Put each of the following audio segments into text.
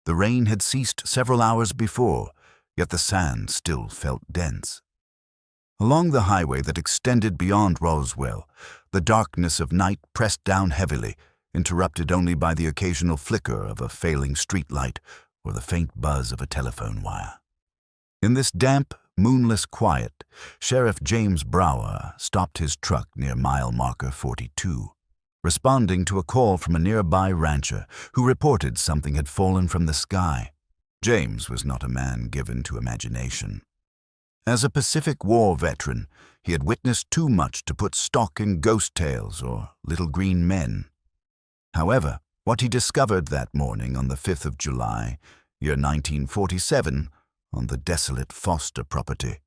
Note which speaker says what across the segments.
Speaker 1: The rain had ceased several hours before, yet the sand still felt dense. Along the highway that extended beyond Roswell, the darkness of night pressed down heavily, interrupted only by the occasional flicker of a failing streetlight or the faint buzz of a telephone wire. In this damp, moonless quiet, Sheriff James Brower stopped his truck near mile marker 42, responding to a call from a nearby rancher who reported something had fallen from the sky. James was not a man given to imagination. As a Pacific War veteran, he had witnessed too much to put stock in ghost tales or little green men. However, what he discovered that morning on the 5th of July, year 1947, on the desolate Foster property,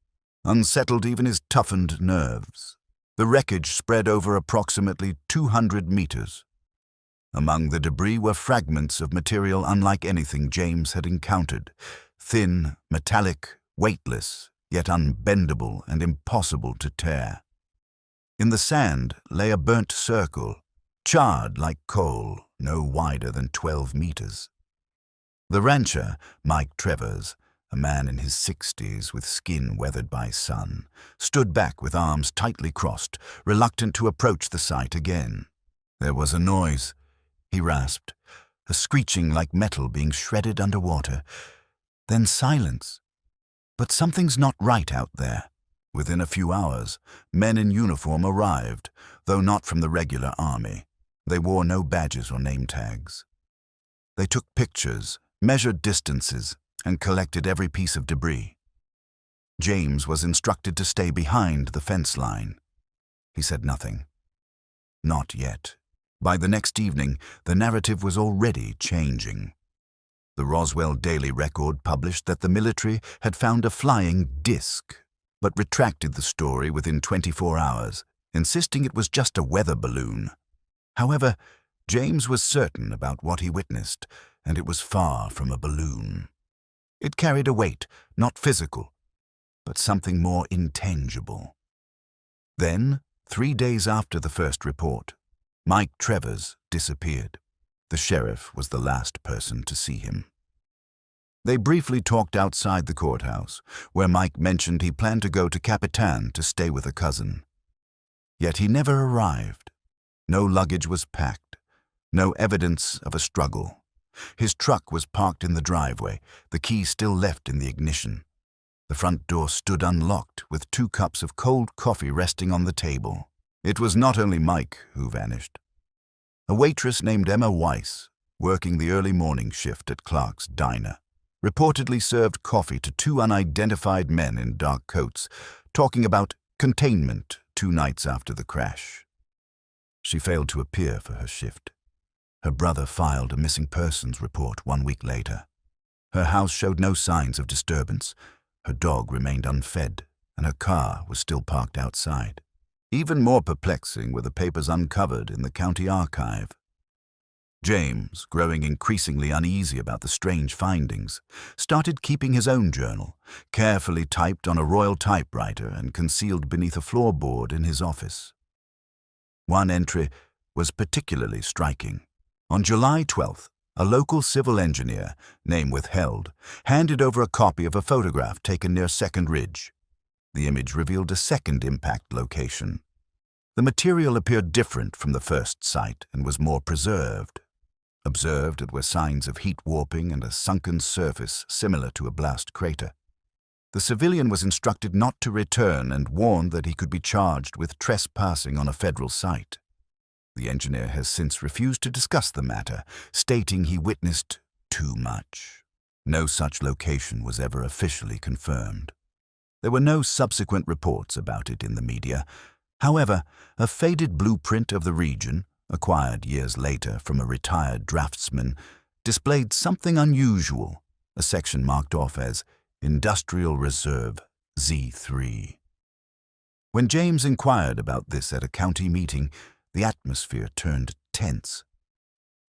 Speaker 1: unsettled even his toughened nerves. The wreckage spread over approximately 200 meters. Among the debris were fragments of material unlike anything James had encountered, thin, metallic, weightless, yet unbendable and impossible to tear. In the sand lay a burnt circle, charred like coal, no wider than 12 meters. The rancher, Mike Travers, a man in his 60s with skin weathered by sun, stood back with arms tightly crossed, reluctant to approach the site again. There was a noise, he rasped, a screeching like metal being shredded underwater. Then silence. But something's not right out there. Within a few hours, men in uniform arrived, though not from the regular army. They wore no badges or name tags. They took pictures, measured distances, and collected every piece of debris. James was instructed to stay behind the fence line. He said nothing. Not yet. By the next evening, the narrative was already changing. The Roswell Daily Record published that the military had found a flying disc, but retracted the story within 24 hours, insisting it was just a weather balloon. However, James was certain about what he witnessed, and it was far from a balloon. It carried a weight, not physical, but something more intangible. Then, 3 days after the first report, Mike Travers disappeared. The sheriff was the last person to see him. They briefly talked outside the courthouse, where Mike mentioned he planned to go to Capitan to stay with a cousin. Yet he never arrived. No luggage was packed, no evidence of a struggle. His truck was parked in the driveway, the key still left in the ignition. The front door stood unlocked, with 2 cups of cold coffee resting on the table. It was not only Mike who vanished. A waitress named Emma Weiss, working the early morning shift at Clark's Diner, reportedly served coffee to 2 unidentified men in dark coats, talking about containment 2 nights after the crash. She failed to appear for her shift. Her brother filed a missing persons report 1 week later. Her house showed no signs of disturbance. Her dog remained unfed, and her car was still parked outside. Even more perplexing were the papers uncovered in the county archive. James, growing increasingly uneasy about the strange findings, started keeping his own journal, carefully typed on a royal typewriter and concealed beneath a floorboard in his office. One entry was particularly striking. On July 12th, a local civil engineer, name withheld, handed over a copy of a photograph taken near Second Ridge. The image revealed a second impact location. The material appeared different from the first site and was more preserved. Observed, it were signs of heat warping and a sunken surface similar to a blast crater. The civilian was instructed not to return and warned that he could be charged with trespassing on a federal site. The engineer has since refused to discuss the matter, stating he witnessed too much. No such location was ever officially confirmed. There were no subsequent reports about it in the media. However, a faded blueprint of the region, acquired years later from a retired draftsman, displayed something unusual, a section marked off as Industrial Reserve Z3. When James inquired about this at a county meeting, the atmosphere turned tense.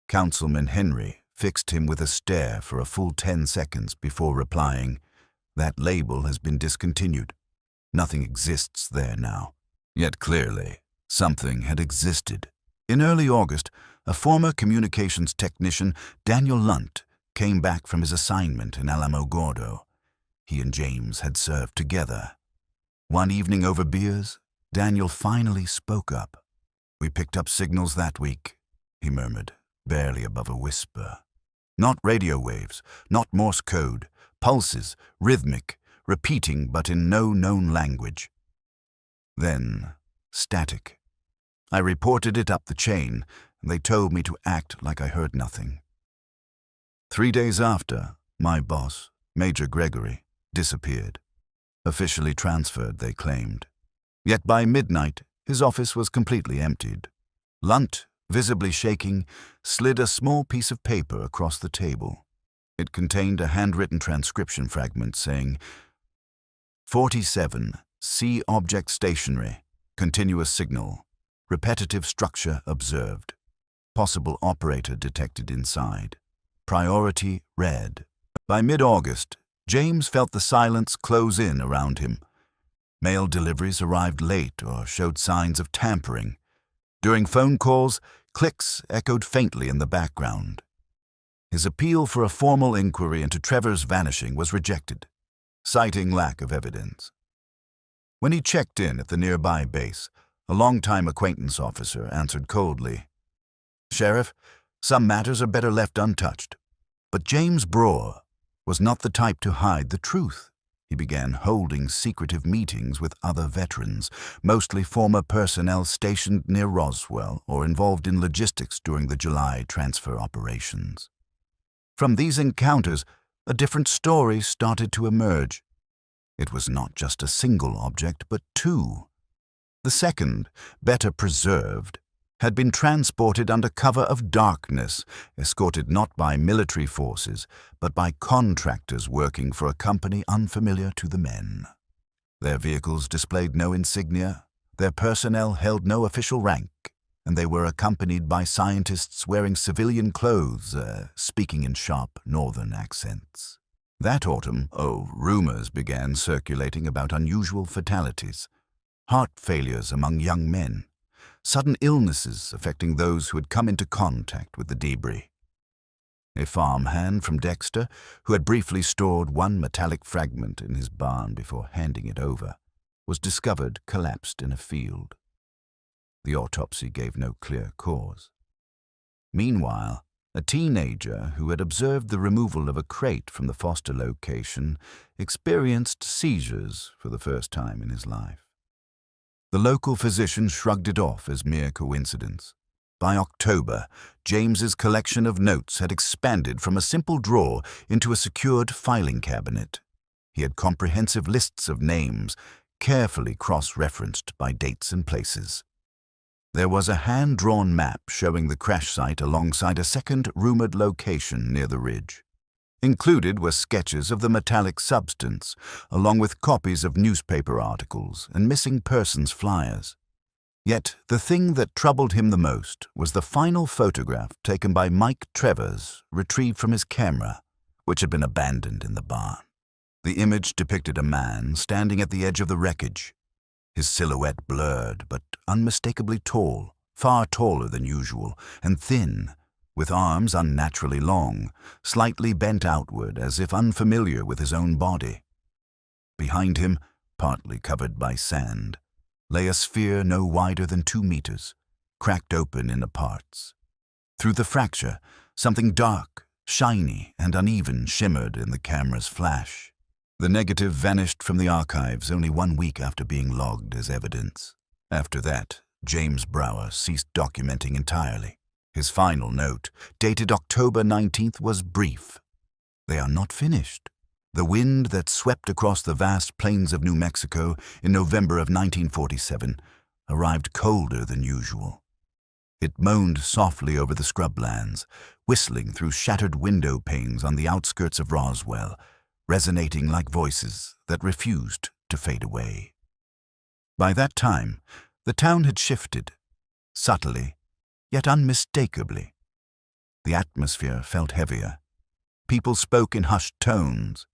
Speaker 1: Councilman Henry fixed him with a stare for a full 10 seconds before replying, "That label has been discontinued. Nothing exists there now." Yet clearly, something had existed. In early August, a former communications technician, Daniel Lunt, came back from his assignment in Alamogordo. He and James had served together. One evening over beers, Daniel finally spoke up. "We picked up signals that week," he murmured, barely above a whisper. "Not radio waves, not Morse code, pulses, rhythmic, repeating but in no known language. Then, static. I reported it up the chain, and they told me to act like I heard nothing." 3 days after, my boss, Major Gregory, disappeared. Officially transferred, they claimed. Yet by midnight, his office was completely emptied. Lunt, visibly shaking, slid a small piece of paper across the table. It contained a handwritten transcription fragment saying, 47, see object stationary, continuous signal, repetitive structure observed, possible operator detected inside, priority red. By mid-August, James felt the silence close in around him. Mail deliveries arrived late or showed signs of tampering. During phone calls, clicks echoed faintly in the background. His appeal for a formal inquiry into Trevor's vanishing was rejected, citing lack of evidence. When he checked in at the nearby base, a longtime acquaintance officer answered coldly, "Sheriff, some matters are better left untouched." But James Broer was not the type to hide the truth. He began holding secretive meetings with other veterans, mostly former personnel stationed near Roswell or involved in logistics during the July transfer operations. From these encounters, a different story started to emerge. It was not just a single object, but two. The second, better preserved, had been transported under cover of darkness, escorted not by military forces, but by contractors working for a company unfamiliar to the men. Their vehicles displayed no insignia, their personnel held no official rank, and they were accompanied by scientists wearing civilian clothes, speaking in sharp northern accents. That autumn, rumors began circulating about unusual fatalities, heart failures among young men, sudden illnesses affecting those who had come into contact with the debris. A farmhand from Dexter, who had briefly stored one metallic fragment in his barn before handing it over, was discovered collapsed in a field. The autopsy gave no clear cause. Meanwhile, a teenager who had observed the removal of a crate from the foster location experienced seizures for the first time in his life. The local physician shrugged it off as mere coincidence. By October, James's collection of notes had expanded from a simple drawer into a secured filing cabinet. He had comprehensive lists of names, carefully cross-referenced by dates and places. There was a hand-drawn map showing the crash site alongside a second rumored location near the ridge. Included were sketches of the metallic substance, along with copies of newspaper articles and missing persons flyers. Yet the thing that troubled him the most was the final photograph taken by Mike Travers, retrieved from his camera, which had been abandoned in the barn. The image depicted a man standing at the edge of the wreckage, his silhouette blurred but unmistakably tall, far taller than usual, and thin, with arms unnaturally long, slightly bent outward as if unfamiliar with his own body. Behind him, partly covered by sand, lay a sphere no wider than 2 meters, cracked open in parts. Through the fracture, something dark, shiny, and uneven shimmered in the camera's flash. The negative vanished from the archives only 1 week after being logged as evidence. After that, James Brower ceased documenting entirely. His final note, dated October 19th, was brief. "They are not finished." The wind that swept across the vast plains of New Mexico in November of 1947 arrived colder than usual. It moaned softly over the scrublands, whistling through shattered window panes on the outskirts of Roswell, resonating like voices that refused to fade away. By that time, the town had shifted, subtly, yet unmistakably. The atmosphere felt heavier. People spoke in hushed tones.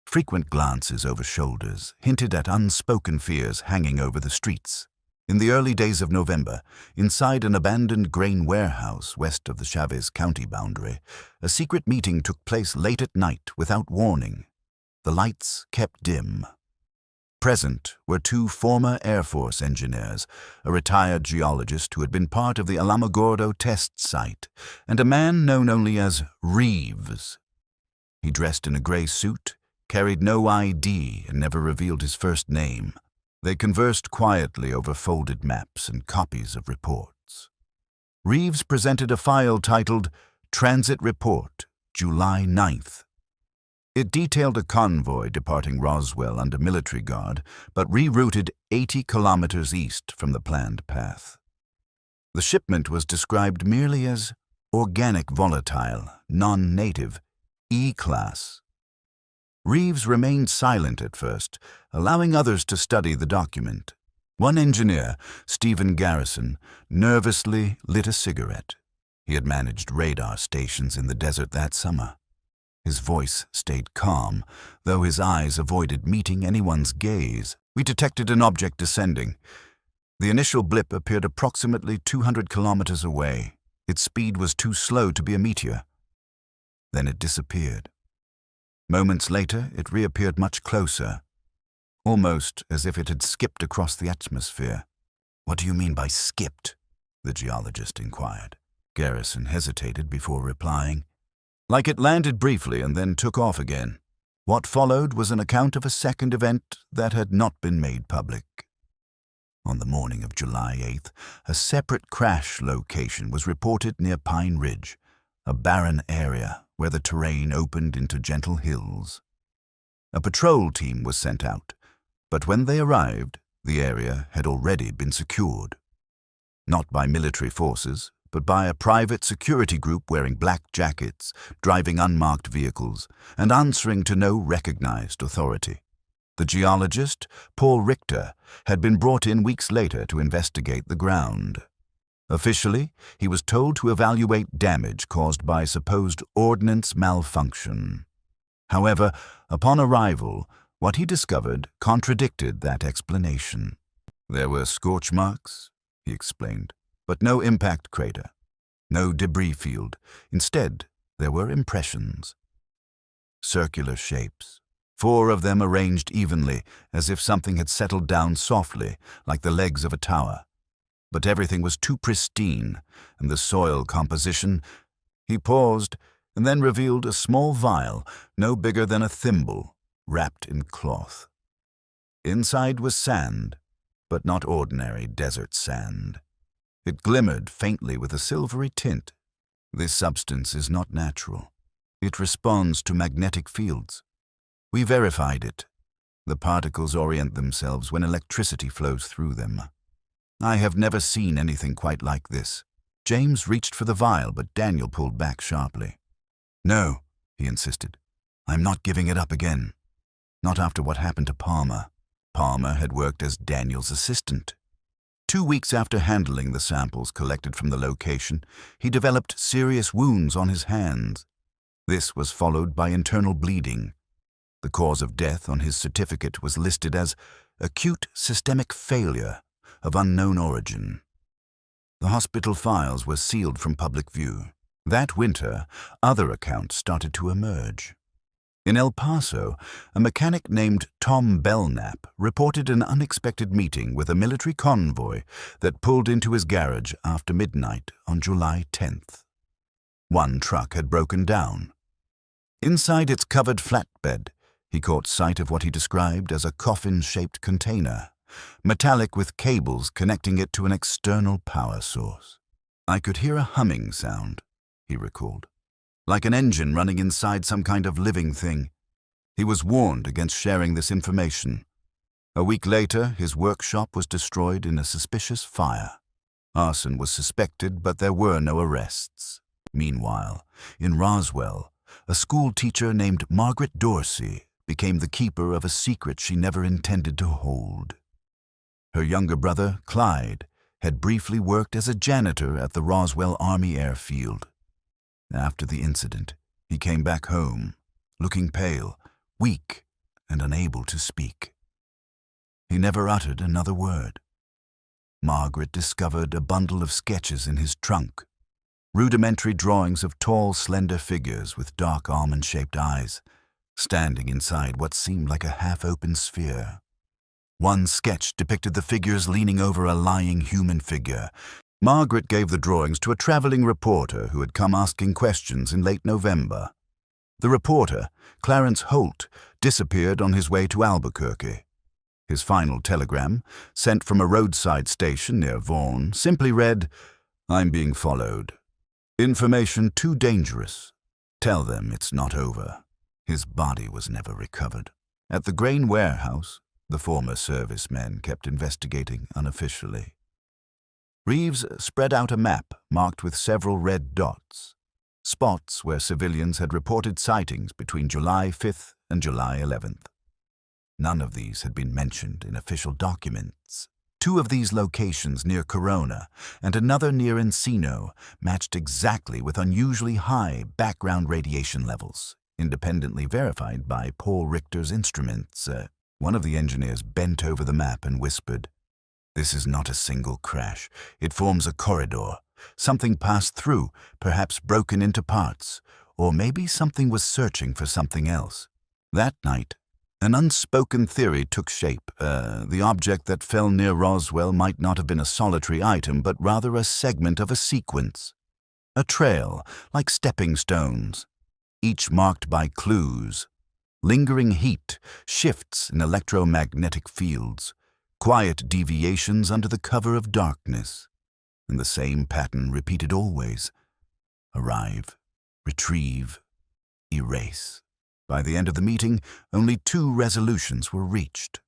Speaker 1: Frequent glances over shoulders hinted at unspoken fears hanging over the streets. In the early days of November, inside an abandoned grain warehouse west of the Chavez County boundary, a secret meeting took place late at night without warning. The lights kept dim. Present were two former Air Force engineers, a retired geologist who had been part of the Alamogordo test site, and a man known only as Reeves. He dressed in a gray suit, carried no ID, and never revealed his first name. They conversed quietly over folded maps and copies of reports. Reeves presented a file titled Transit Report, July 9th. It detailed a convoy departing Roswell under military guard, but rerouted 80 kilometers east from the planned path. The shipment was described merely as organic volatile, non-native, E-class. Reeves remained silent at first, allowing others to study the document. One engineer, Stephen Garrison, nervously lit a cigarette. He had managed radar stations in the desert that summer. His voice stayed calm, though his eyes avoided meeting anyone's gaze. We detected an object descending. The initial blip appeared approximately 200 kilometers away. Its speed was too slow to be a meteor. Then it disappeared. Moments later, it reappeared much closer, almost as if it had skipped across the atmosphere. "What do you mean by skipped?" the geologist inquired. Garrison hesitated before replying. "Like it landed briefly and then took off again." What followed was an account of a second event that had not been made public. On the morning of July 8th, a separate crash location was reported near Pine Ridge, a barren area where the terrain opened into gentle hills. A patrol team was sent out, but when they arrived, the area had already been secured. Not by military forces, but by a private security group wearing black jackets, driving unmarked vehicles, and answering to no recognized authority. The geologist, Paul Richter, had been brought in weeks later to investigate the ground. Officially, he was told to evaluate damage caused by supposed ordnance malfunction. However, upon arrival, what he discovered contradicted that explanation. "There were scorch marks," he explained, "but no impact crater, no debris field. Instead, there were impressions. Circular shapes, 4 of them arranged evenly, as if something had settled down softly, like the legs of a tower. But everything was too pristine, and the soil composition—" He paused, and then revealed a small vial, no bigger than a thimble, wrapped in cloth. Inside was sand, but not ordinary desert sand. It glimmered faintly with a silvery tint. "This substance is not natural. It responds to magnetic fields. We verified it. The particles orient themselves when electricity flows through them. I have never seen anything quite like this." James reached for the vial, but Daniel pulled back sharply. "No," he insisted. "I'm not giving it up again. Not after what happened to Palmer." Palmer had worked as Daniel's assistant. 2 weeks after handling the samples collected from the location, he developed serious wounds on his hands. This was followed by internal bleeding. The cause of death on his certificate was listed as acute systemic failure of unknown origin. The hospital files were sealed from public view. That winter, other accounts started to emerge. In El Paso, a mechanic named Tom Belknap reported an unexpected meeting with a military convoy that pulled into his garage after midnight on July 10th. One truck had broken down. Inside its covered flatbed, he caught sight of what he described as a coffin-shaped container, metallic with cables connecting it to an external power source. "I could hear a humming sound," he recalled, "like an engine running inside some kind of living thing." He was warned against sharing this information. A week later, his workshop was destroyed in a suspicious fire. Arson was suspected, but there were no arrests. Meanwhile, in Roswell, a school teacher named Margaret Dorsey became the keeper of a secret she never intended to hold. Her younger brother, Clyde, had briefly worked as a janitor at the Roswell Army Airfield. After the incident, he came back home, looking pale, weak, and unable to speak. He never uttered another word. Margaret discovered a bundle of sketches in his trunk, rudimentary drawings of tall, slender figures with dark almond-shaped eyes, standing inside what seemed like a half-open sphere. One sketch depicted the figures leaning over a lying human figure. Margaret gave the drawings to a traveling reporter who had come asking questions in late November. The reporter, Clarence Holt, disappeared on his way to Albuquerque. His final telegram, sent from a roadside station near Vaughan, simply read, "I'm being followed. Information too dangerous. Tell them it's not over." His body was never recovered. At the grain warehouse, the former servicemen kept investigating unofficially. Reeves spread out a map marked with several red dots, spots where civilians had reported sightings between July 5th and July 11th. None of these had been mentioned in official documents. Two of these locations near Corona and another near Encino matched exactly with unusually high background radiation levels, independently verified by Paul Richter's instruments. One of the engineers bent over the map and whispered, "This is not a single crash. It forms a corridor. Something passed through, perhaps broken into parts, or maybe something was searching for something else." That night, an unspoken theory took shape. The object that fell near Roswell might not have been a solitary item, but rather a segment of a sequence. A trail, like stepping stones, each marked by clues. Lingering heat, shifts in electromagnetic fields, quiet deviations under the cover of darkness, and the same pattern repeated always. Arrive, retrieve, erase. By the end of the meeting, only 2 resolutions were reached.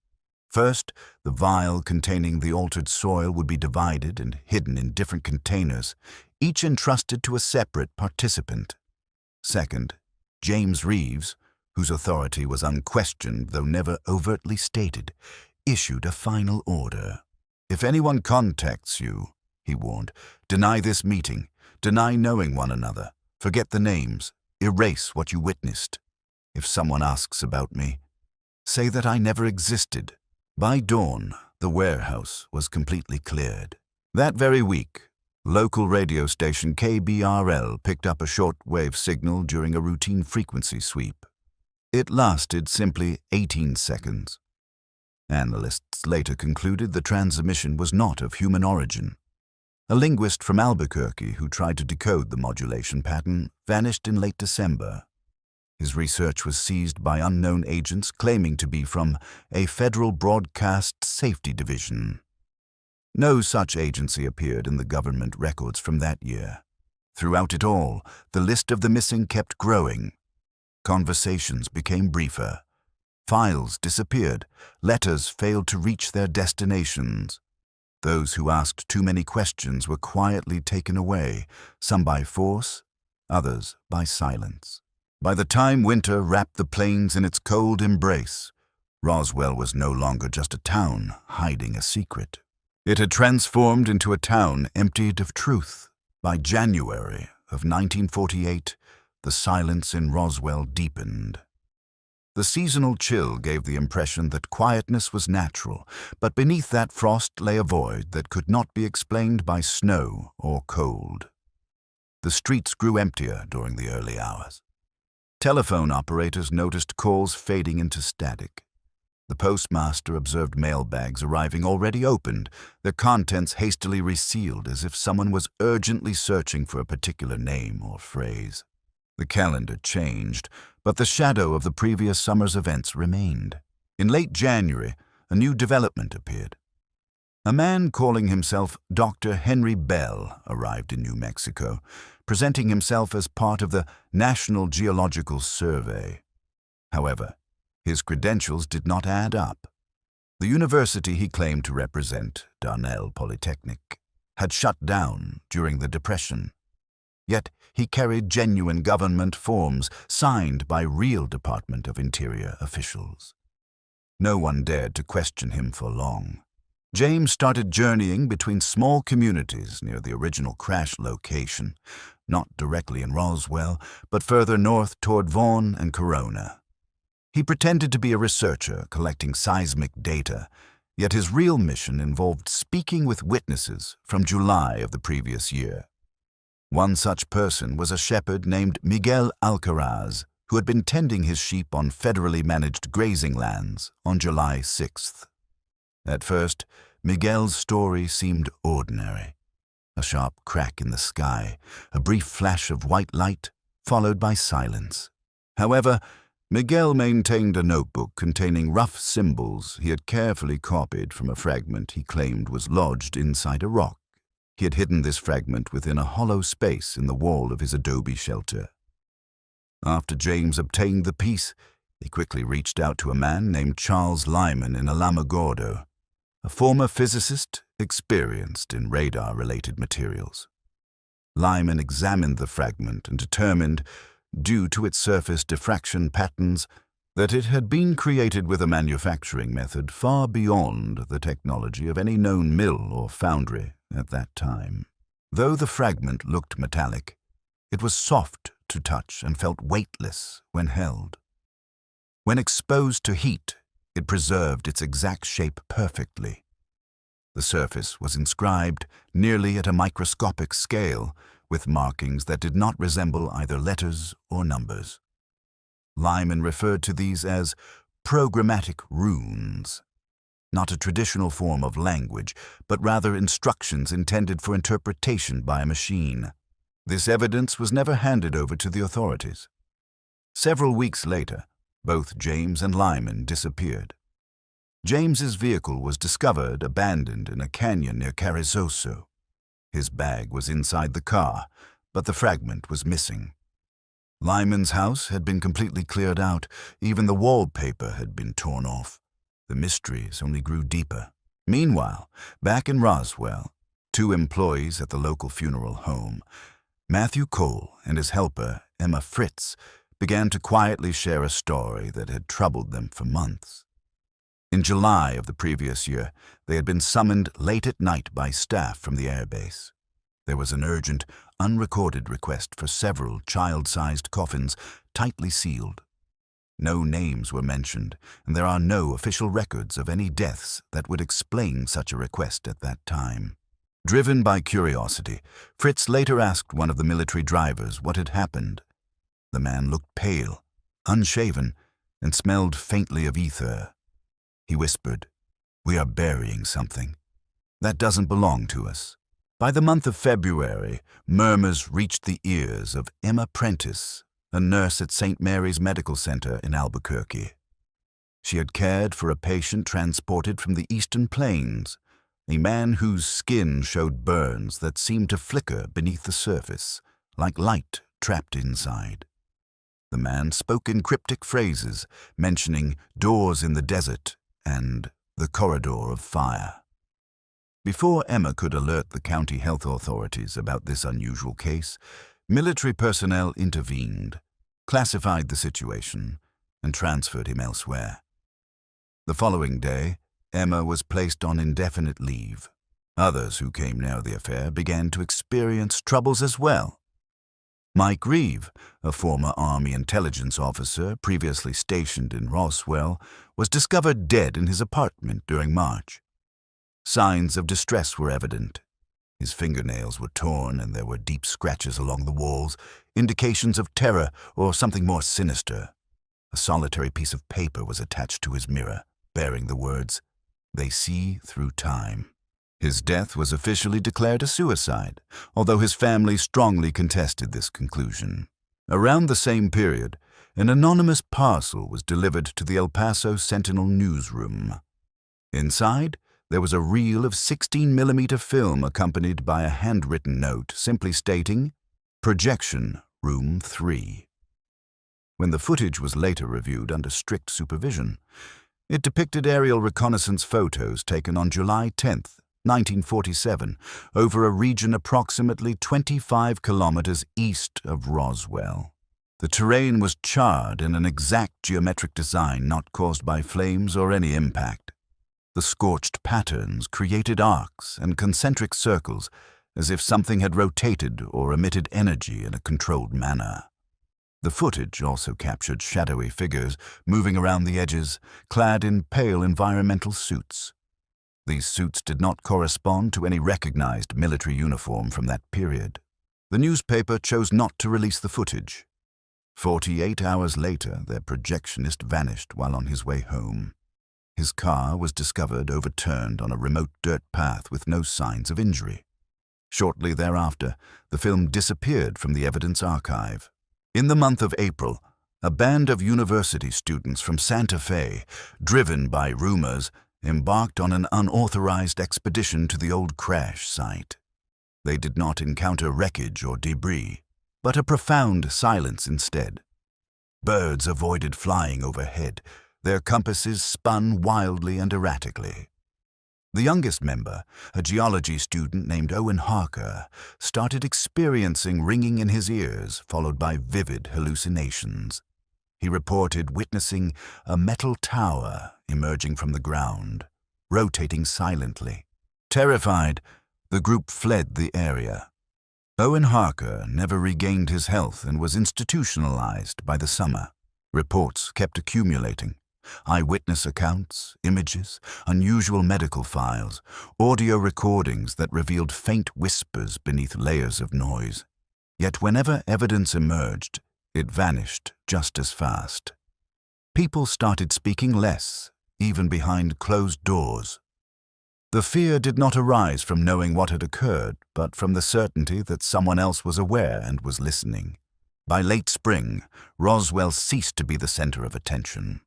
Speaker 1: First, the vial containing the altered soil would be divided and hidden in different containers, each entrusted to a separate participant. Second, James Reeves, whose authority was unquestioned though never overtly stated, issued a final order. "If anyone contacts you," he warned, "deny this meeting, deny knowing one another, forget the names, erase what you witnessed. If someone asks about me, say that I never existed." By dawn, the warehouse was completely cleared. That very week, local radio station KBRL picked up a short-wave signal during a routine frequency sweep. It lasted simply 18 seconds. Analysts later concluded the transmission was not of human origin. A linguist from Albuquerque who tried to decode the modulation pattern vanished in late December. His research was seized by unknown agents claiming to be from a Federal Broadcast Safety Division. No such agency appeared in the government records from that year. Throughout it all, the list of the missing kept growing. Conversations became briefer. Files disappeared. Letters failed to reach their destinations. Those who asked too many questions were quietly taken away, some by force, others by silence. By the time winter wrapped the plains in its cold embrace, Roswell was no longer just a town hiding a secret. It had transformed into a town emptied of truth. By January of 1948, the silence in Roswell deepened. The seasonal chill gave the impression that quietness was natural, but beneath that frost lay a void that could not be explained by snow or cold. The streets grew emptier during the early hours. Telephone operators noticed calls fading into static. The postmaster observed mailbags arriving already opened, their contents hastily resealed as if someone was urgently searching for a particular name or phrase. The calendar changed, but the shadow of the previous summer's events remained. In late January, a new development appeared. A man calling himself Dr. Henry Bell arrived in New Mexico, presenting himself as part of the National Geological Survey. However, his credentials did not add up. The university he claimed to represent, Darnell Polytechnic, had shut down during the Depression. Yet he carried genuine government forms signed by real Department of Interior officials. No one dared to question him for long. James started journeying between small communities near the original crash location, not directly in Roswell, but further north toward Vaughan and Corona. He pretended to be a researcher collecting seismic data, Yet his real mission involved speaking with witnesses from July of the previous year. One such person was a shepherd named Miguel Alcaraz, who had been tending his sheep on federally managed grazing lands on July 6th. At first, Miguel's story seemed ordinary. A sharp crack in the sky, a brief flash of white light, followed by silence. However, Miguel maintained a notebook containing rough symbols he had carefully copied from a fragment he claimed was lodged inside a rock. He had hidden this fragment within a hollow space in the wall of his adobe shelter. After James obtained the piece, he quickly reached out to a man named Charles Lyman in Alamogordo, a former physicist experienced in radar-related materials. Lyman examined the fragment and determined, due to its surface diffraction patterns, that it had been created with a manufacturing method far beyond the technology of any known mill or foundry at that time. Though the fragment looked metallic, it was soft to touch and felt weightless when held. When exposed to heat, it preserved its exact shape perfectly. The surface was inscribed nearly at a microscopic scale, with markings that did not resemble either letters or numbers. Lyman referred to these as programmatic runes, not a traditional form of language, but rather instructions intended for interpretation by a machine. This evidence was never handed over to the authorities. Several weeks later, both James and Lyman disappeared. James's vehicle was discovered abandoned in a canyon near Carrizoso. His bag was inside the car, but the fragment was missing. Lyman's house had been completely cleared out. Even the wallpaper had been torn off. The mysteries only grew deeper. Meanwhile, back in Roswell, two employees at the local funeral home, Matthew Cole and his helper, Emma Fritz, began to quietly share a story that had troubled them for months. In July of the previous year, they had been summoned late at night by staff from the airbase. There was an urgent, unrecorded request for several child-sized coffins, tightly sealed. No names were mentioned, and there are no official records of any deaths that would explain such a request at that time. Driven by curiosity, Fritz later asked one of the military drivers what had happened. The man looked pale, unshaven, and smelled faintly of ether. He whispered, "We are burying something. That doesn't belong to us." By the month of February, murmurs reached the ears of Emma Prentice, a nurse at St. Mary's Medical Center in Albuquerque. She had cared for a patient transported from the Eastern Plains, a man whose skin showed burns that seemed to flicker beneath the surface, like light trapped inside. The man spoke in cryptic phrases, mentioning doors in the desert and the corridor of fire. Before Emma could alert the county health authorities about this unusual case, military personnel intervened, classified the situation, and transferred him elsewhere. The following day, Emma was placed on indefinite leave. Others who came near the affair began to experience troubles as well. Mike Reeve, a former Army intelligence officer previously stationed in Roswell, was discovered dead in his apartment during March. Signs of distress were evident. His fingernails were torn and there were deep scratches along the walls, indications of terror or something more sinister. A solitary piece of paper was attached to his mirror, bearing the words, "They see through time." His death was officially declared a suicide, although his family strongly contested this conclusion. Around the same period, an anonymous parcel was delivered to the El Paso Sentinel newsroom. Inside, there was a reel of 16mm film accompanied by a handwritten note simply stating, "Projection, Room 3." When the footage was later reviewed under strict supervision, it depicted aerial reconnaissance photos taken on July 10th, 1947, over a region approximately 25 kilometers east of Roswell. The terrain was charred in an exact geometric design not caused by flames or any impact. The scorched patterns created arcs and concentric circles, as if something had rotated or emitted energy in a controlled manner. The footage also captured shadowy figures moving around the edges, clad in pale environmental suits. These suits did not correspond to any recognized military uniform from that period. The newspaper chose not to release the footage. 48 hours later, their projectionist vanished while on his way home. His car was discovered overturned on a remote dirt path with no signs of injury. Shortly thereafter, the film disappeared from the evidence archive. In the month of April, a band of university students from Santa Fe, driven by rumors, embarked on an unauthorized expedition to the old crash site. They did not encounter wreckage or debris, but a profound silence instead. Birds avoided flying overhead. Their compasses spun wildly and erratically. The youngest member, a geology student named Owen Harker, started experiencing ringing in his ears, followed by vivid hallucinations. He reported witnessing a metal tower emerging from the ground, rotating silently. Terrified, the group fled the area. Owen Harker never regained his health and was institutionalized by the summer. Reports kept accumulating. Eyewitness accounts, images, unusual medical files, audio recordings that revealed faint whispers beneath layers of noise. Yet whenever evidence emerged, it vanished just as fast. People started speaking less, even behind closed doors. The fear did not arise from knowing what had occurred, but from the certainty that someone else was aware and was listening. By late spring, Roswell ceased to be the center of attention.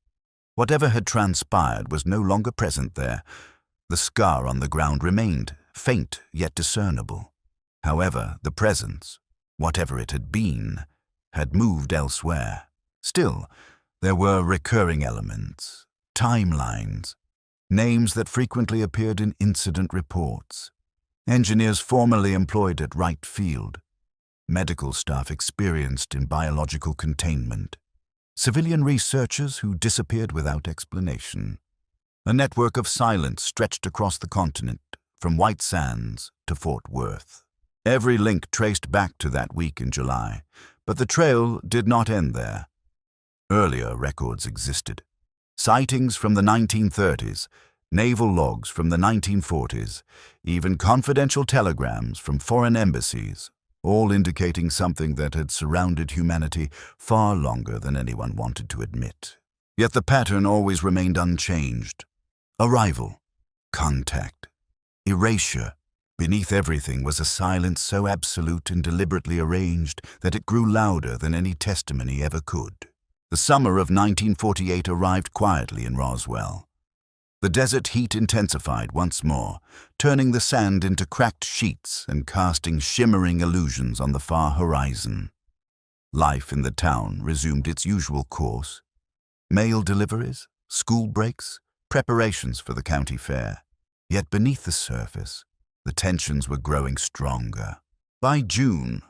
Speaker 1: Whatever had transpired was no longer present there. The scar on the ground remained, faint yet discernible. However, the presence, whatever it had been, had moved elsewhere. Still, there were recurring elements, timelines, names that frequently appeared in incident reports, engineers formerly employed at Wright Field, medical staff experienced in biological containment, civilian researchers who disappeared without explanation. A network of silence stretched across the continent, from White Sands to Fort Worth. Every link traced back to that week in July, but the trail did not end there. Earlier records existed. Sightings from the 1930s, naval logs from the 1940s, even confidential telegrams from foreign embassies, all indicating something that had surrounded humanity far longer than anyone wanted to admit. Yet the pattern always remained unchanged. Arrival, contact, erasure. Beneath everything was a silence so absolute and deliberately arranged that it grew louder than any testimony ever could. The summer of 1948 arrived quietly in Roswell. The desert heat intensified once more, turning the sand into cracked sheets and casting shimmering illusions on the far horizon. Life in the town resumed its usual course. Mail deliveries, school breaks, preparations for the county fair. Yet beneath the surface, the tensions were growing stronger. By June,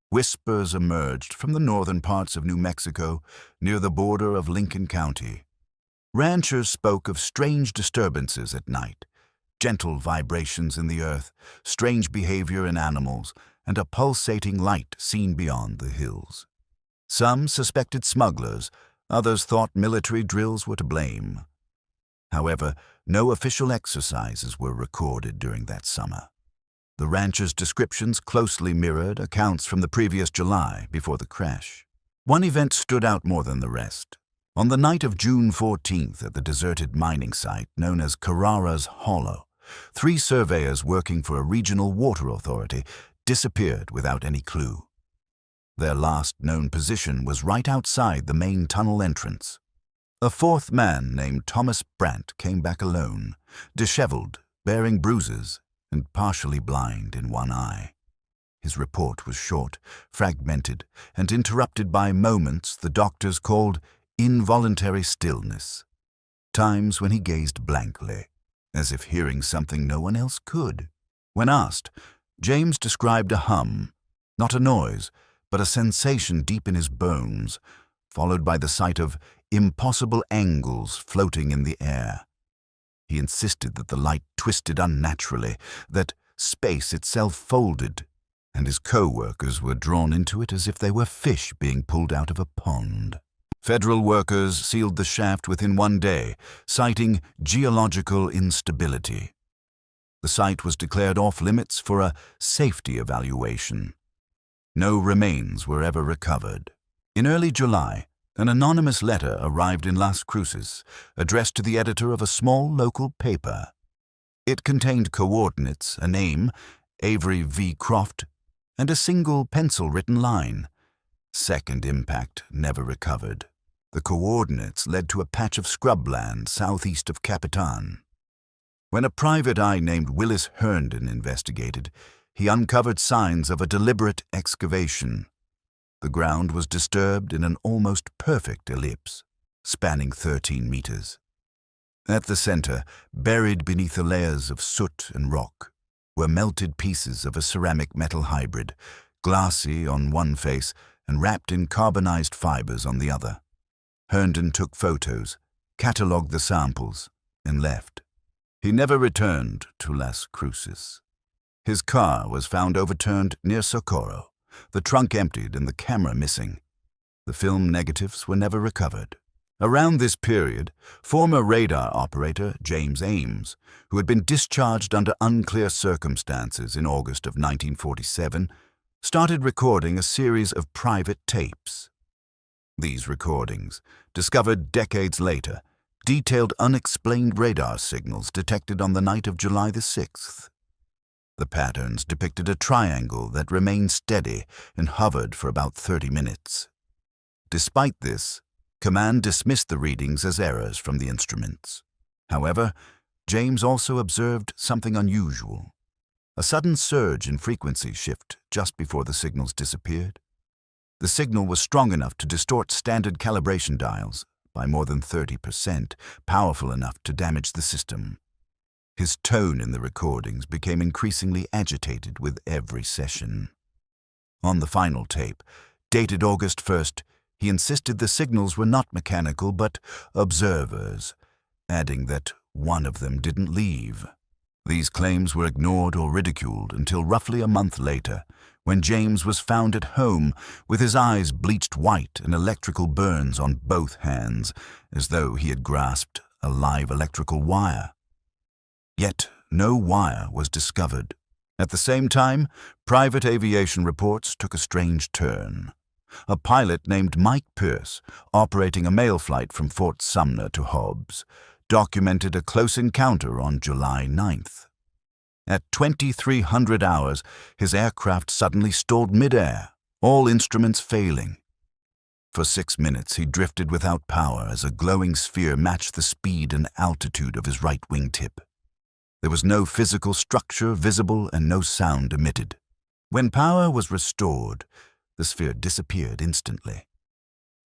Speaker 1: whispers emerged from the northern parts of New Mexico near the border of Lincoln County. Ranchers spoke of strange disturbances at night, gentle vibrations in the earth, strange behavior in animals, and a pulsating light seen beyond the hills. Some suspected smugglers, others thought military drills were to blame. However, no official exercises were recorded during that summer. The ranchers' descriptions closely mirrored accounts from the previous July before the crash. One event stood out more than the rest. On the night of June 14th at the deserted mining site known as Carrara's Hollow, 3 surveyors working for a regional water authority disappeared without any clue. Their last known position was right outside the main tunnel entrance. A 4th man named Thomas Brandt came back alone, disheveled, bearing bruises, and partially blind in one eye. His report was short, fragmented, and interrupted by moments the doctors called involuntary stillness. Times when he gazed blankly, as if hearing something no one else could. When asked, James described a hum, not a noise, but a sensation deep in his bones, followed by the sight of impossible angles floating in the air. He insisted that the light twisted unnaturally, that space itself folded, and his co-workers were drawn into it as if they were fish being pulled out of a pond. Federal workers sealed the shaft within 1 day, citing geological instability. The site was declared off-limits for a safety evaluation. No remains were ever recovered. In early July, an anonymous letter arrived in Las Cruces, addressed to the editor of a small local paper. It contained coordinates, a name, Avery V. Croft, and a single pencil-written line. Second impact never recovered. The coordinates led to a patch of scrubland southeast of Capitan. When a private eye named Willis Herndon investigated, he uncovered signs of a deliberate excavation. The ground was disturbed in an almost perfect ellipse, spanning 13 meters. At the center, buried beneath the layers of soot and rock, were melted pieces of a ceramic-metal hybrid, glassy on one face and wrapped in carbonized fibers on the other. Herndon took photos, catalogued the samples, and left. He never returned to Las Cruces. His car was found overturned near Socorro, the trunk emptied and the camera missing. The film negatives were never recovered. Around this period, former radar operator James Ames, who had been discharged under unclear circumstances in August of 1947, started recording a series of private tapes. These recordings, discovered decades later, detailed unexplained radar signals detected on the night of July the 6th. The patterns depicted a triangle that remained steady and hovered for about 30 minutes. Despite this, Command dismissed the readings as errors from the instruments. However, James also observed something unusual, a sudden surge in frequency shift just before the signals disappeared. The signal was strong enough to distort standard calibration dials by more than 30%, powerful enough to damage the system. His tone in the recordings became increasingly agitated with every session. On the final tape, dated August 1st, he insisted the signals were not mechanical but observers, adding that one of them didn't leave. These claims were ignored or ridiculed until roughly a month later, when James was found at home with his eyes bleached white and electrical burns on both hands, as though he had grasped a live electrical wire. Yet no wire was discovered. At the same time, private aviation reports took a strange turn. A pilot named Mike Pierce, operating a mail flight from Fort Sumner to Hobbs, documented a close encounter on July 9th. At 2300 hours, his aircraft suddenly stalled midair, all instruments failing. For 6 minutes, he drifted without power as a glowing sphere matched the speed and altitude of his right wingtip. There was no physical structure visible and no sound emitted. When power was restored, the sphere disappeared instantly.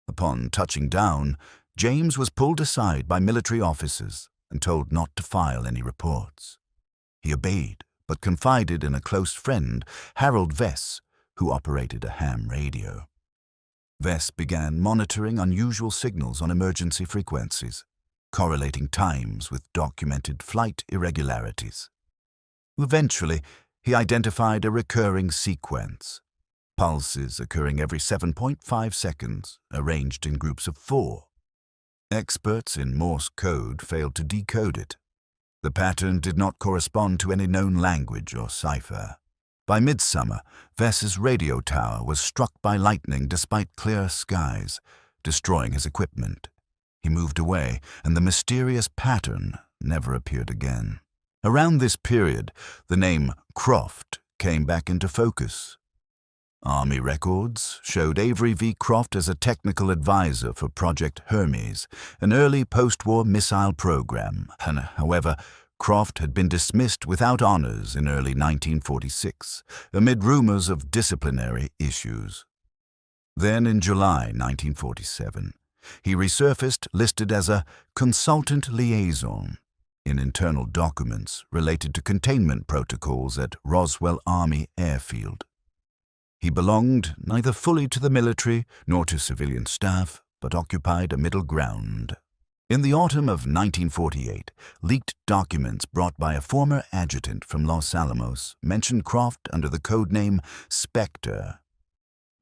Speaker 1: Upon touching down, James was pulled aside by military officers and told not to file any reports. He obeyed, but confided in a close friend, Harold Vess, who operated a ham radio. Vess began monitoring unusual signals on emergency frequencies, correlating times with documented flight irregularities. Eventually, he identified a recurring sequence, pulses occurring every 7.5 seconds, arranged in groups of 4. Experts in Morse code failed to decode it. The pattern did not correspond to any known language or cipher. By midsummer, Vess's radio tower was struck by lightning despite clear skies, destroying his equipment. He moved away, and the mysterious pattern never appeared again. Around this period, the name Croft came back into focus. Army records showed Avery V. Croft as a technical advisor for Project Hermes, an early post-war missile program. However, Croft had been dismissed without honors in early 1946, amid rumors of disciplinary issues. Then in July 1947, he resurfaced listed as a consultant liaison in internal documents related to containment protocols at Roswell Army Airfield. He belonged neither fully to the military nor to civilian staff, but occupied a middle ground. In the autumn of 1948, leaked documents brought by a former adjutant from Los Alamos mentioned Croft under the codename Spectre.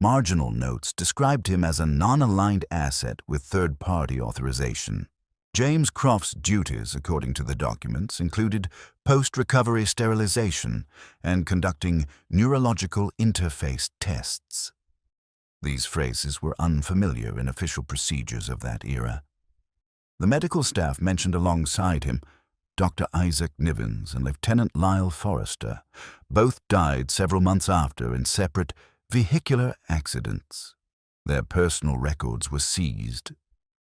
Speaker 1: Marginal notes described him as a non-aligned asset with third-party authorization. James Croft's duties, according to the documents, included post-recovery sterilization and conducting neurological interface tests. These phrases were unfamiliar in official procedures of that era. The medical staff mentioned alongside him Dr. Isaac Nivens and Lieutenant Lyle Forrester. Both died several months after in separate vehicular accidents. Their personal records were seized.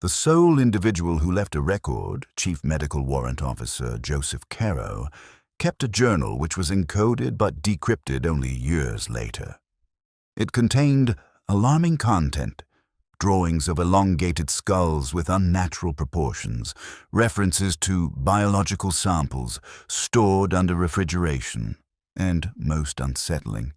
Speaker 1: The sole individual who left a record, Chief Medical Warrant Officer Joseph Caro, kept a journal which was encoded but decrypted only years later. It contained alarming content: drawings of elongated skulls with unnatural proportions, references to biological samples stored under refrigeration, and, most unsettling,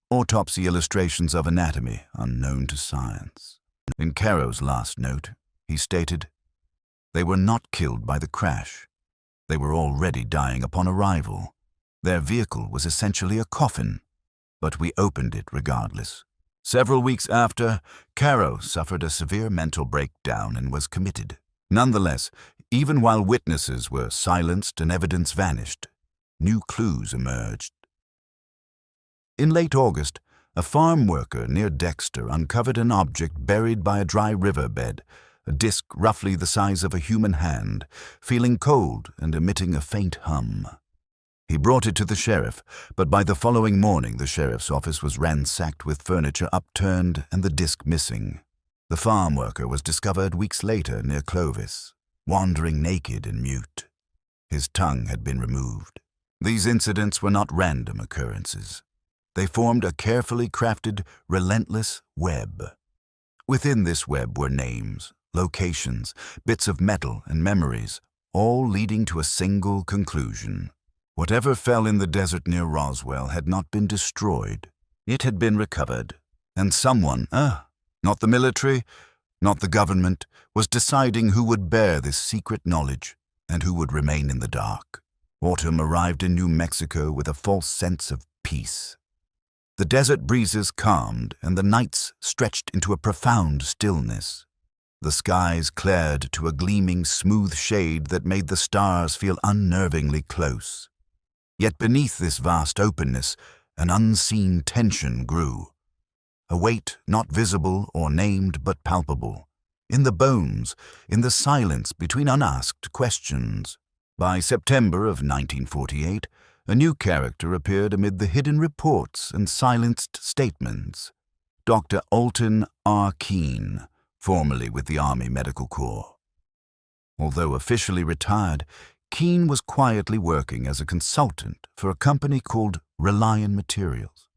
Speaker 1: autopsy illustrations of anatomy unknown to science. In Caro's last note, he stated, "They were not killed by the crash. They were already dying upon arrival. Their vehicle was essentially a coffin, but we opened it regardless." Several weeks after, Caro suffered a severe mental breakdown and was committed. Nonetheless, even while witnesses were silenced and evidence vanished, new clues emerged. In late August, a farm worker near Dexter uncovered an object buried by a dry riverbed, a disc roughly the size of a human hand, feeling cold and emitting a faint hum. He brought it to the sheriff, but by the following morning the sheriff's office was ransacked with furniture upturned and the disc missing. The farm worker was discovered weeks later near Clovis, wandering naked and mute. His tongue had been removed. These incidents were not random occurrences. They formed a carefully crafted, relentless web. Within this web were names, locations, bits of metal, and memories, all leading to a single conclusion. Whatever fell in the desert near Roswell had not been destroyed. It had been recovered, and someone, not the military, not the government, was deciding who would bear this secret knowledge and who would remain in the dark. Autumn arrived in New Mexico with a false sense of peace. The desert breezes calmed, and the nights stretched into a profound stillness. The skies cleared to a gleaming, smooth shade that made the stars feel unnervingly close. Yet beneath this vast openness, an unseen tension grew. A weight not visible or named but palpable. In the bones, in the silence between unasked questions. By September of 1948, a new character appeared amid the hidden reports and silenced statements. Dr. Alton R. Keene, formerly with the Army Medical Corps. Although officially retired, Keene was quietly working as a consultant for a company called Reliant Materials,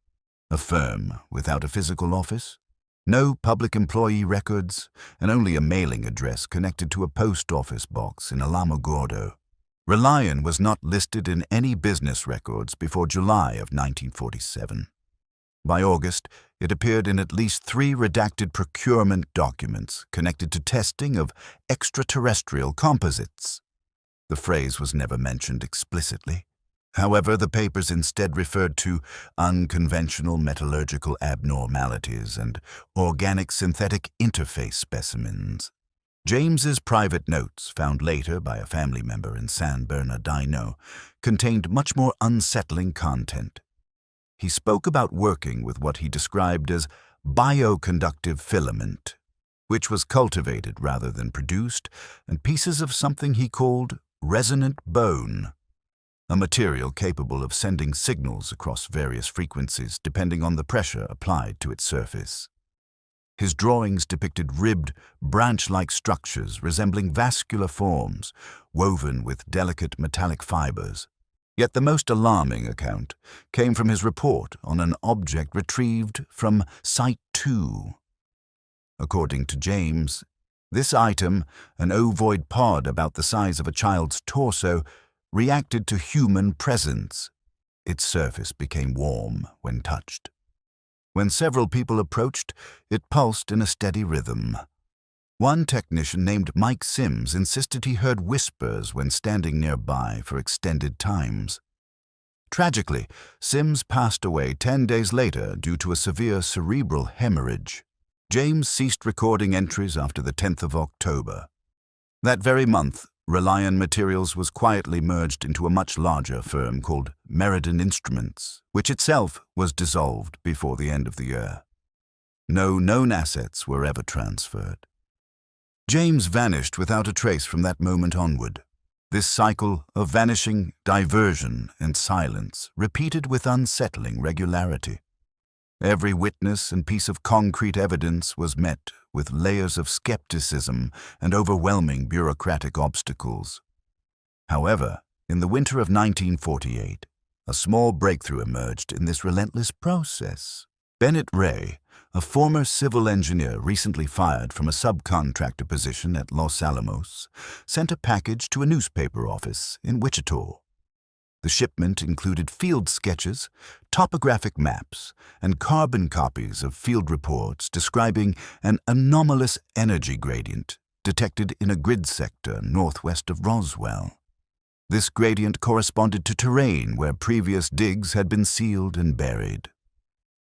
Speaker 1: a firm without a physical office, no public employee records, and only a mailing address connected to a post office box in Alamogordo. Reliant was not listed in any business records before July of 1947. By August, it appeared in at least 3 redacted procurement documents connected to testing of extraterrestrial composites. The phrase was never mentioned explicitly. However, the papers instead referred to unconventional metallurgical abnormalities and organic synthetic interface specimens. James's private notes, found later by a family member in San Bernardino, contained much more unsettling content. He spoke about working with what he described as bioconductive filament, which was cultivated rather than produced, and pieces of something he called resonant bone, a material capable of sending signals across various frequencies depending on the pressure applied to its surface. His drawings depicted ribbed, branch-like structures resembling vascular forms, woven with delicate metallic fibers. Yet the most alarming account came from his report on an object retrieved from Site 2. According to James, this item, an ovoid pod about the size of a child's torso, reacted to human presence. Its surface became warm when touched. When several people approached, it pulsed in a steady rhythm. One technician named Mike Sims insisted he heard whispers when standing nearby for extended times. Tragically, Sims passed away 10 days later due to a severe cerebral hemorrhage. James ceased recording entries after the 10th of October. That very month, Reliant Materials was quietly merged into a much larger firm called Meriden Instruments, which itself was dissolved before the end of the year. No known assets were ever transferred. James vanished without a trace from that moment onward. This cycle of vanishing, diversion, and silence repeated with unsettling regularity. Every witness and piece of concrete evidence was met with layers of skepticism and overwhelming bureaucratic obstacles. However, in the winter of 1948, a small breakthrough emerged in this relentless process. Bennett Ray, a former civil engineer recently fired from a subcontractor position at Los Alamos, sent a package to a newspaper office in Wichita. The shipment included field sketches, topographic maps, and carbon copies of field reports describing an anomalous energy gradient detected in a grid sector northwest of Roswell. This gradient corresponded to terrain where previous digs had been sealed and buried.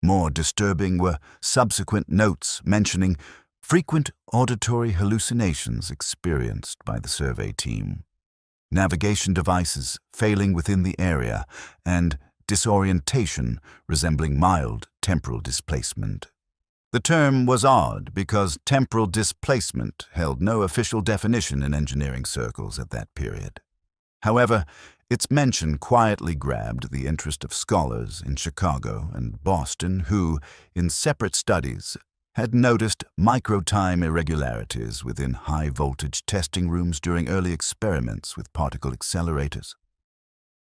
Speaker 1: More disturbing were subsequent notes mentioning frequent auditory hallucinations experienced by the survey team, navigation devices failing within the area, and disorientation resembling mild temporal displacement. The term was odd because temporal displacement held no official definition in engineering circles at that period. However, its mention quietly grabbed the interest of scholars in Chicago and Boston who, in separate studies, had noticed microtime irregularities within high-voltage testing rooms during early experiments with particle accelerators.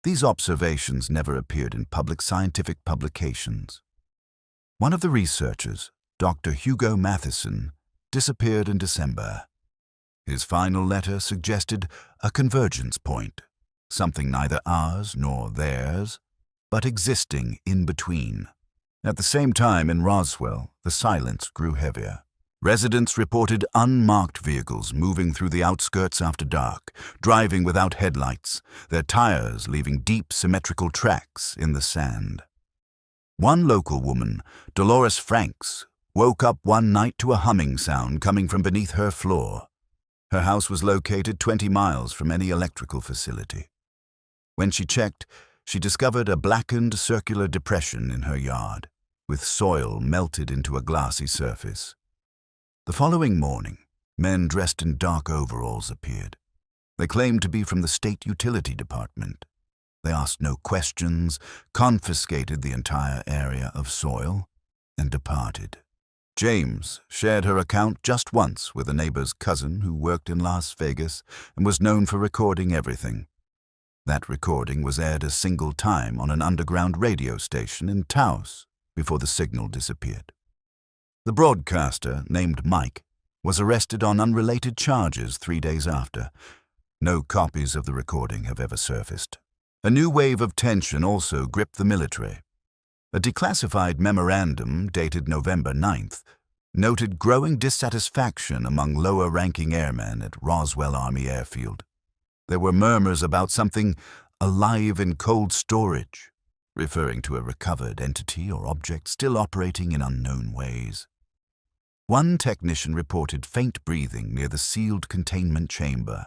Speaker 1: These observations never appeared in public scientific publications. One of the researchers, Dr. Hugo Matheson, disappeared in December. His final letter suggested a convergence point, something neither ours nor theirs, but existing in between. At the same time in Roswell, the silence grew heavier. Residents reported unmarked vehicles moving through the outskirts after dark, driving without headlights, their tires leaving deep symmetrical tracks in the sand. One local woman, Dolores Franks, woke up one night to a humming sound coming from beneath her floor. Her house was located 20 miles from any electrical facility. When she checked, she discovered a blackened circular depression in her yard, with soil melted into a glassy surface. The following morning, men dressed in dark overalls appeared. They claimed to be from the state utility department. They asked no questions, confiscated the entire area of soil, and departed. James shared her account just once with a neighbor's cousin who worked in Las Vegas and was known for recording everything. That recording was aired a single time on an underground radio station in Taos before the signal disappeared. The broadcaster, named Mike, was arrested on unrelated charges 3 days after. No copies of the recording have ever surfaced. A new wave of tension also gripped the military. A declassified memorandum dated November 9th noted growing dissatisfaction among lower-ranking airmen at Roswell Army Airfield. There were murmurs about something alive in cold storage, referring to a recovered entity or object still operating in unknown ways. One technician reported faint breathing near the sealed containment chamber.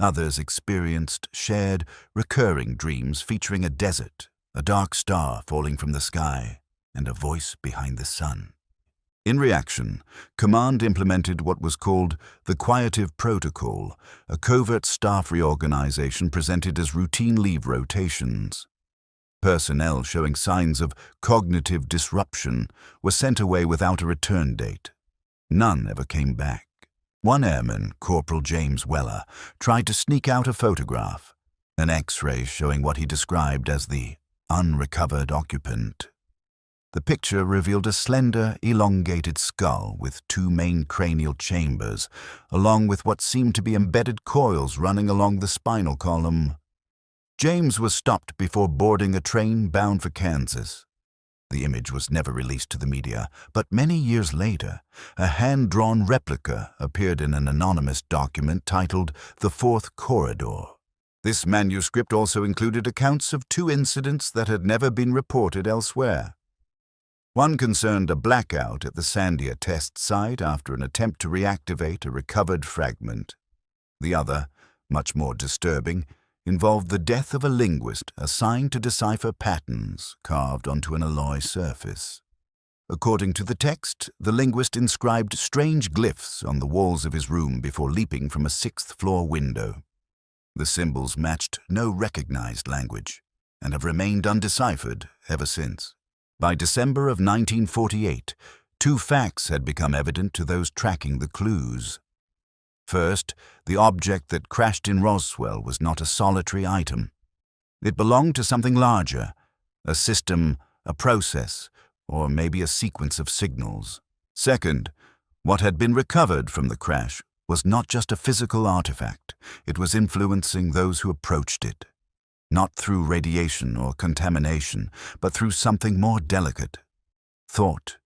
Speaker 1: Others experienced shared, recurring dreams featuring a desert, a dark star falling from the sky, and a voice behind the sun. In reaction, Command implemented what was called the Quietive Protocol, a covert staff reorganization presented as routine leave rotations. Personnel showing signs of cognitive disruption were sent away without a return date. None ever came back. One airman, Corporal James Weller, tried to sneak out a photograph, an X-ray showing what he described as the unrecovered occupant. The picture revealed a slender, elongated skull with 2 main cranial chambers, along with what seemed to be embedded coils running along the spinal column. James was stopped before boarding a train bound for Kansas. The image was never released to the media, but many years later, a hand-drawn replica appeared in an anonymous document titled The Fourth Corridor. This manuscript also included accounts of 2 incidents that had never been reported elsewhere. One concerned a blackout at the Sandia test site after an attempt to reactivate a recovered fragment. The other, much more disturbing, involved the death of a linguist assigned to decipher patterns carved onto an alloy surface. According to the text, the linguist inscribed strange glyphs on the walls of his room before leaping from a sixth-floor window. The symbols matched no recognized language and have remained undeciphered ever since. By December of 1948, two facts had become evident to those tracking the clues. First, the object that crashed in Roswell was not a solitary item. It belonged to something larger, a system, a process, or maybe a sequence of signals. Second, what had been recovered from the crash was not just a physical artifact. It was influencing those who approached it, not through radiation or contamination, but through something more delicate. Thought,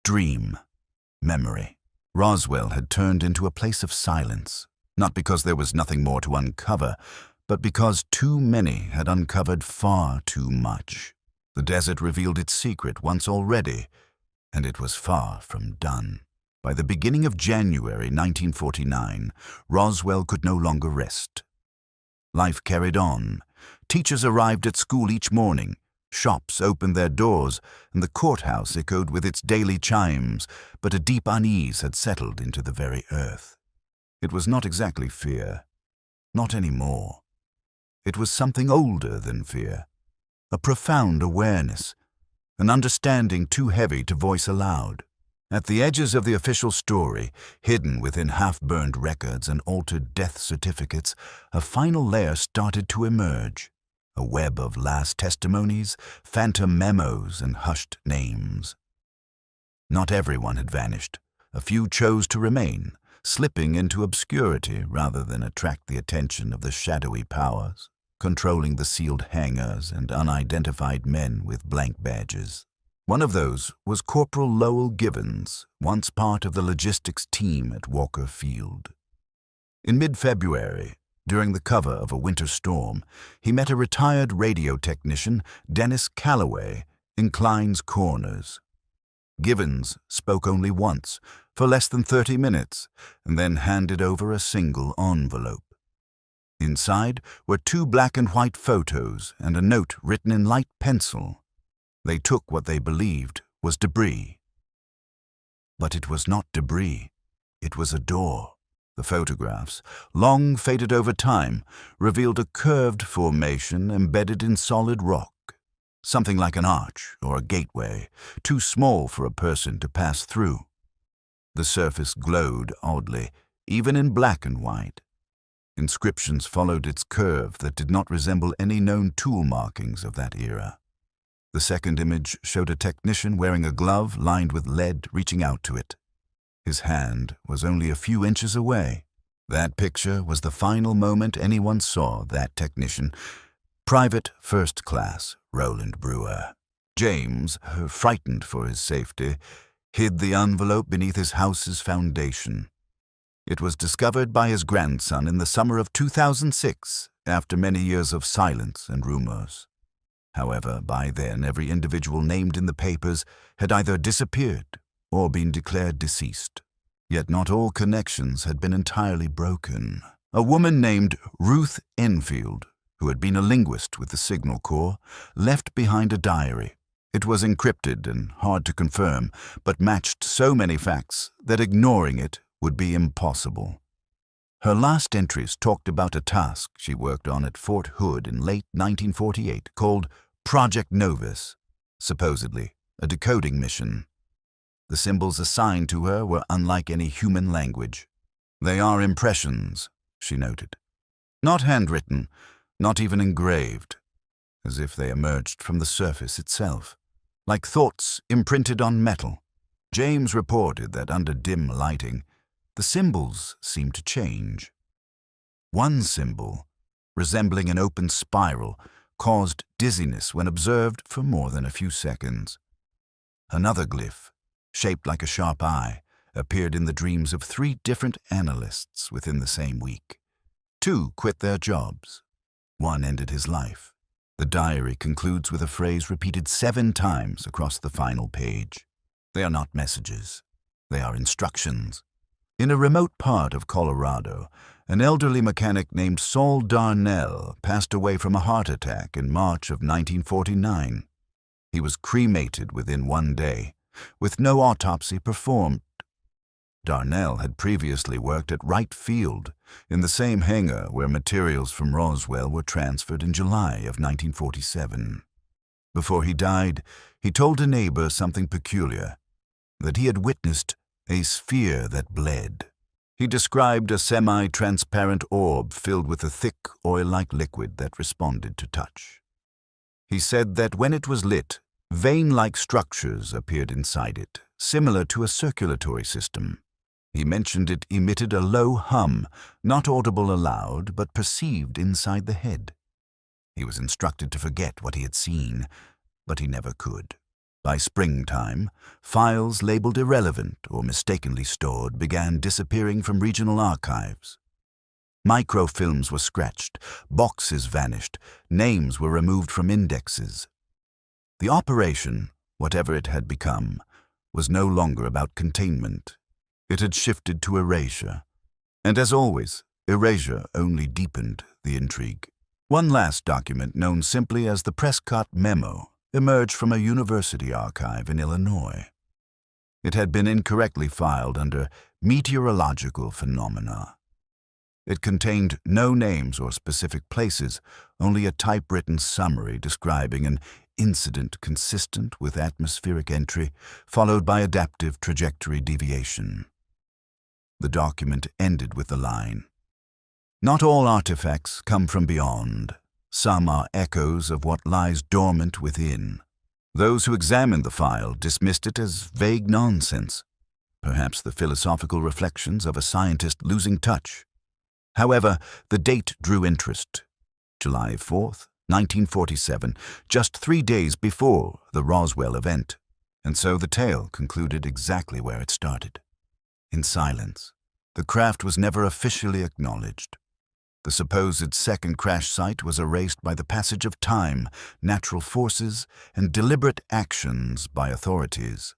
Speaker 1: dream, memory. Roswell had turned into a place of silence, not because there was nothing more to uncover, but because too many had uncovered far too much. The desert revealed its secret once already, and it was far from done. By the beginning of January 1949, Roswell could no longer rest. Life carried on. Teachers arrived at school each morning. Shops opened their doors, and the courthouse echoed with its daily chimes, but a deep unease had settled into the very earth. It was not exactly fear. Not anymore. It was something older than fear. A profound awareness, an understanding too heavy to voice aloud. At the edges of the official story, hidden within half-burned records and altered death certificates, a final layer started to emerge. A web of last testimonies, phantom memos, and hushed names. Not everyone had vanished. A few chose to remain, slipping into obscurity rather than attract the attention of the shadowy powers, controlling the sealed hangars and unidentified men with blank badges. One of those was Corporal Lowell Givens, once part of the logistics team at Walker Field. In mid-February, during the cover of a winter storm, he met a retired radio technician, Dennis Calloway, in Klein's Corners. Givens spoke only once, for less than 30 minutes, and then handed over a single envelope. Inside were 2 black and white photos and a note written in light pencil. They took what they believed was debris. But it was not debris. It was a door. The photographs, long faded over time, revealed a curved formation embedded in solid rock, something like an arch or a gateway, too small for a person to pass through. The surface glowed oddly, even in black and white. Inscriptions followed its curve that did not resemble any known tool markings of that era. The second image showed a technician wearing a glove lined with lead reaching out to it. His hand was only a few inches away. That picture was the final moment anyone saw that technician, Private First Class Roland Brewer. James, frightened for his safety, hid the envelope beneath his house's foundation. It was discovered by his grandson in the summer of 2006, after many years of silence and rumors. However, by then every individual named in the papers had either disappeared or been declared deceased. Yet not all connections had been entirely broken. A woman named Ruth Enfield, who had been a linguist with the Signal Corps, left behind a diary. It was encrypted and hard to confirm, but matched so many facts that ignoring it would be impossible. Her last entries talked about a task she worked on at Fort Hood in late 1948 called Project Novus, supposedly a decoding mission. The symbols assigned to her were unlike any human language. They are impressions, she noted. Not handwritten, not even engraved, as if they emerged from the surface itself, like thoughts imprinted on metal. James reported that under dim lighting, the symbols seemed to change. One symbol, resembling an open spiral, caused dizziness when observed for more than a few seconds. Another glyph, shaped like a sharp eye, appeared in the dreams of 3 different analysts within the same week. 2 quit their jobs. 1 ended his life. The diary concludes with a phrase repeated 7 times across the final page. They are not messages. They are instructions. In a remote part of Colorado, an elderly mechanic named Saul Darnell passed away from a heart attack in March of 1949. He was cremated within one day, with no autopsy performed. Darnell had previously worked at Wright Field, in the same hangar where materials from Roswell were transferred in July of 1947. Before he died, he told a neighbor something peculiar, that he had witnessed a sphere that bled. He described a semi-transparent orb filled with a thick, oil-like liquid that responded to touch. He said that when it was lit, vein-like structures appeared inside it, similar to a circulatory system. He mentioned it emitted a low hum, not audible aloud, but perceived inside the head. He was instructed to forget what he had seen, but he never could. By springtime, files labeled irrelevant or mistakenly stored began disappearing from regional archives. Microfilms were scratched, boxes vanished, names were removed from indexes. The operation, whatever it had become, was no longer about containment. It had shifted to erasure. And as always, erasure only deepened the intrigue. One last document, known simply as the Prescott Memo, emerged from a university archive in Illinois. It had been incorrectly filed under meteorological phenomena. It contained no names or specific places, only a typewritten summary describing an incident consistent with atmospheric entry, followed by adaptive trajectory deviation. The document ended with the line, "Not all artifacts come from beyond. Some are echoes of what lies dormant within." Those who examined the file dismissed it as vague nonsense, perhaps the philosophical reflections of a scientist losing touch. However, the date drew interest. July 4th, 1947, just 3 days before the Roswell event, and so the tale concluded exactly where it started. In silence, the craft was never officially acknowledged. The supposed second crash site was erased by the passage of time, natural forces, and deliberate actions by authorities.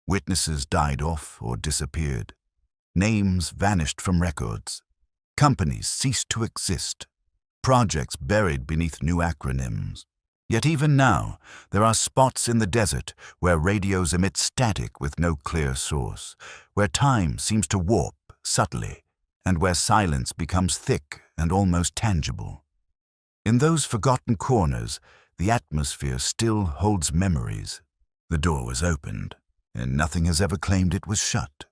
Speaker 1: Witnesses died off or disappeared. Names vanished from records. Companies ceased to exist. Projects buried beneath new acronyms. Yet even now, there are spots in the desert where radios emit static with no clear source, where time seems to warp subtly, and where silence becomes thick and almost tangible. In those forgotten corners, the atmosphere still holds memories. The door was opened, and nothing has ever claimed it was shut.